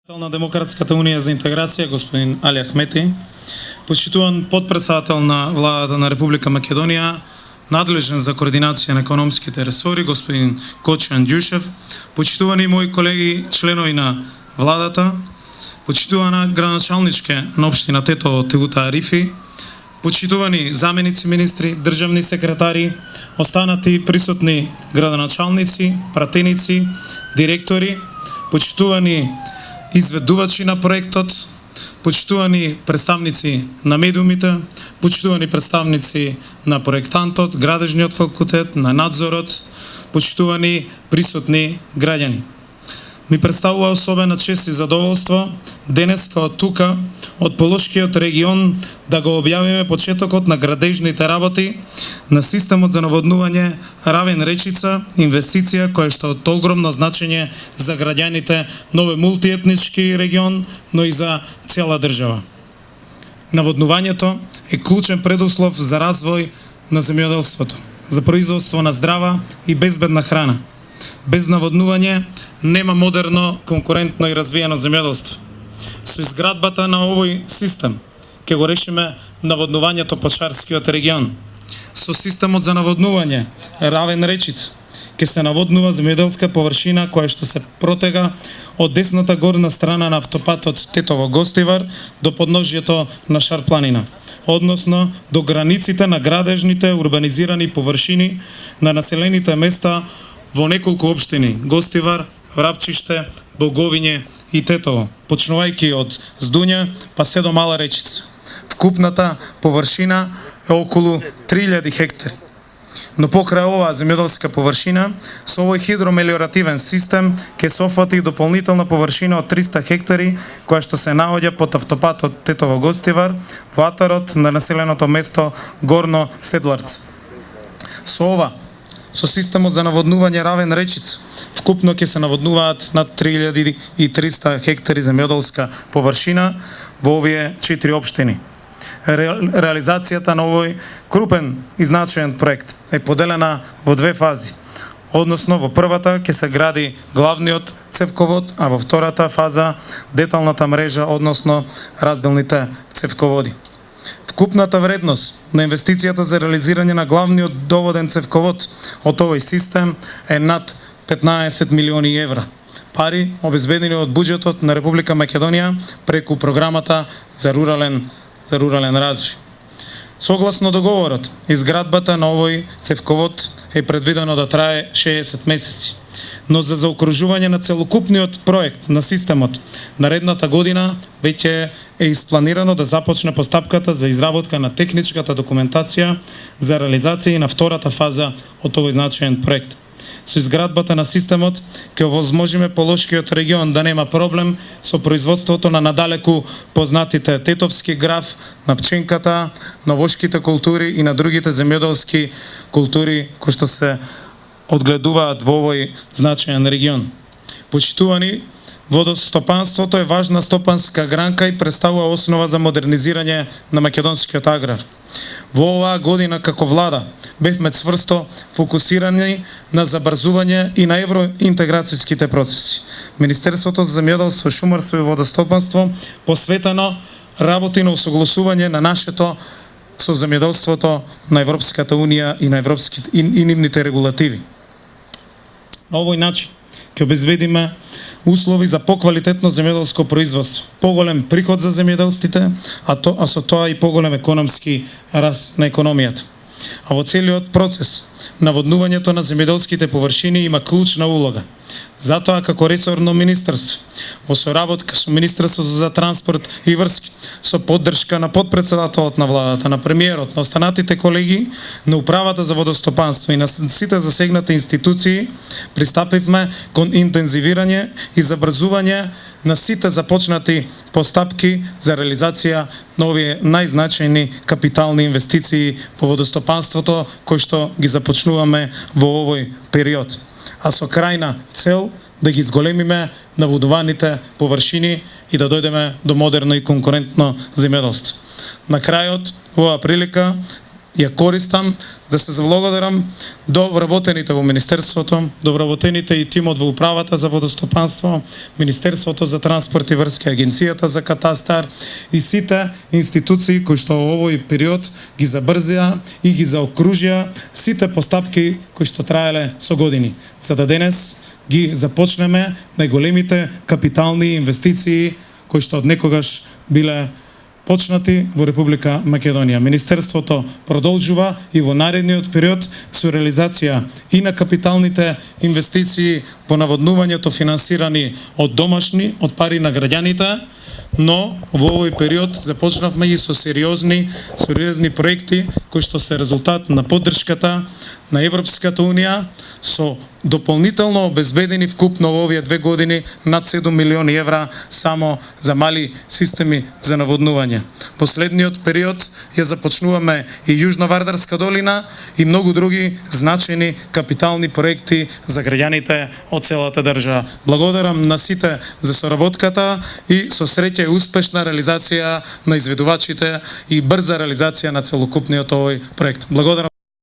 На Демократската унија за интеграција, господин Али Ахмети, почитуван подпредседател на Владата на Република Македонија, надлежен за координација на економските ресори, господин Кочан Ѓушев, почитувани мои колеги членови на Владата, почитувана градоначалничке на општина Тетово Тегута Арифи, почитувани заменици министри, државни секретари, останати присутни градоначалници, пратеници, директори, почитувани изведувачи на проектот, почитувани представници на медиумите, почитувани представници на проектантот, градежниот факултет, на надзорот, почитувани присутни граѓани. Ми представува особена чест и задоволство денеска од тука, од Полошкиот регион, да го објавиме почетокот на градежните работи на системот за наводнување Равен Речица, инвестиција која што е од огромно значење за граѓаните на овој мултиетнички регион, но и за цела држава. Наводнувањето е клучен предуслов за развој на земјоделството, за производство на здрава и безбедна храна. Без наводнување нема модерно, конкурентно и развиено земјоделство. Со изградбата на овој систем ќе го решиме наводнувањето по Шарскиот регион. Со системот за наводнување Равен Речица ќе се наводнува земјоделска површина која што се протега од десната горна страна на автопатот Тетово-Гостивар до подножјето на Шар планина, односно до границите на градежните урбанизирани површини на населените места во неколку општини: Гостивар, Врапчиште, Боговиње и Тетово, почнувајќи од Здуња па се до Мала Речица. Вкупната површина е околу 3000 хектари. Но покрај оваа земјоделска површина, со овој хидромелиоративен систем ќе се офати дополнителна површина од 300 хектари, која што се наоѓа под автопатот Тетово-Гостивар, во атарот на населеното место Горно Седларце. Со системот за наводнување Равен Речица, вкупно ќе се наводнуваат над 3300 хектари земјоделска површина во овие 4 општини. Реализацијата на овој крупен и значаен проект е поделена во две фази. Односно, во првата ќе се гради главниот цевковод, а во втората фаза деталната мрежа, односно разделните цевководи. Вкупната вредност на инвестицијата за реализирање на главниот доводен цевковод од овој систем е над 15 милиони евра. Пари обезбедени од буџетот на Република Македонија преку програмата за рурален развој. Согласно договорот, изградбата на овој цевковод е предвидено да трае 60 месеци. Но за заокружување на целокупниот проект на системот, наредната година веќе е испланирано да започне постапката за изработка на техничката документација за реализација и на втората фаза од овој значаен проект. Со изградбата на системот ќе овозможиме Полошкиот регион да нема проблем со производството на надалеку познатите тетовски граф, на пченката, на вошките култури и на другите земјоделски култури кои што се одгледуваат во овој значаен регион. Почитувани, водостопанството е важна стопанска гранка и представува основа за модернизирање на македонскиот аграр. Во оваа година како влада бевме цврсто фокусирани на забрзување и на евроинтеграцијските процеси. Министерството за земјоделство, шумарство и водостопанство посветено работи на усогласување на нашето со земјоделството на Европската унија и нивните регулативи. На овој начин ќе обезбедиме услови за поквалитетно земјоделско производство, поголем приход за земјоделците, а со тоа и поголем економски раст на економијата. А во целиот процес, наводнувањето на земјоделските површини има клучна улога. Затоа, како ресорно министерство, во соработка со Министерството за транспорт и врски, со поддршка на подпредседателот на владата, на премиерот, на останатите колеги, на управата за водостопанство и на сите засегнати институции, пристапивме кон интензивирање и забрзување на сите започнати постапки за реализација на овие најзначајни капитални инвестиции во водостопанството, кои што ги започнуваме во овој период. А со крајна цел да ги зголемиме наводнуваните површини и да дојдеме до модерно и конкурентно земјоделство. На крајот, оваа прилика ја користам да се завлагодарам до вработените во Министерството, до вработените и тимот во Управата за водостопанство, Министерството за транспорт и врски, Агенцијата за катастар и сите институции кои што во овој период ги забрзија и ги заокружија сите постапки кои што траеле со години, за да денес ги започнеме најголемите капитални инвестиции кои што од некогаш биле почнати во Република Македонија. Министерството продолжува и во наредниот период со реализација и на капиталните инвестиции во наводнувањето финансирани од домашни, од пари на граѓаните, но во овој период започнавме и со сериозни проекти кои што се резултат на поддршката на Европската Унија, со дополнително обезбедени вкупно во овие 2 години над 7 милиони евра само за мали системи за наводнување. Последниот период ја започнуваме и Јужна Вардарска долина и многу други значајни капитални проекти за граѓаните од целата држава. Благодарам на сите за соработката и со среќа и успешна реализација на изведувачите и брза реализација на целокупниот овој проект. Благодарам.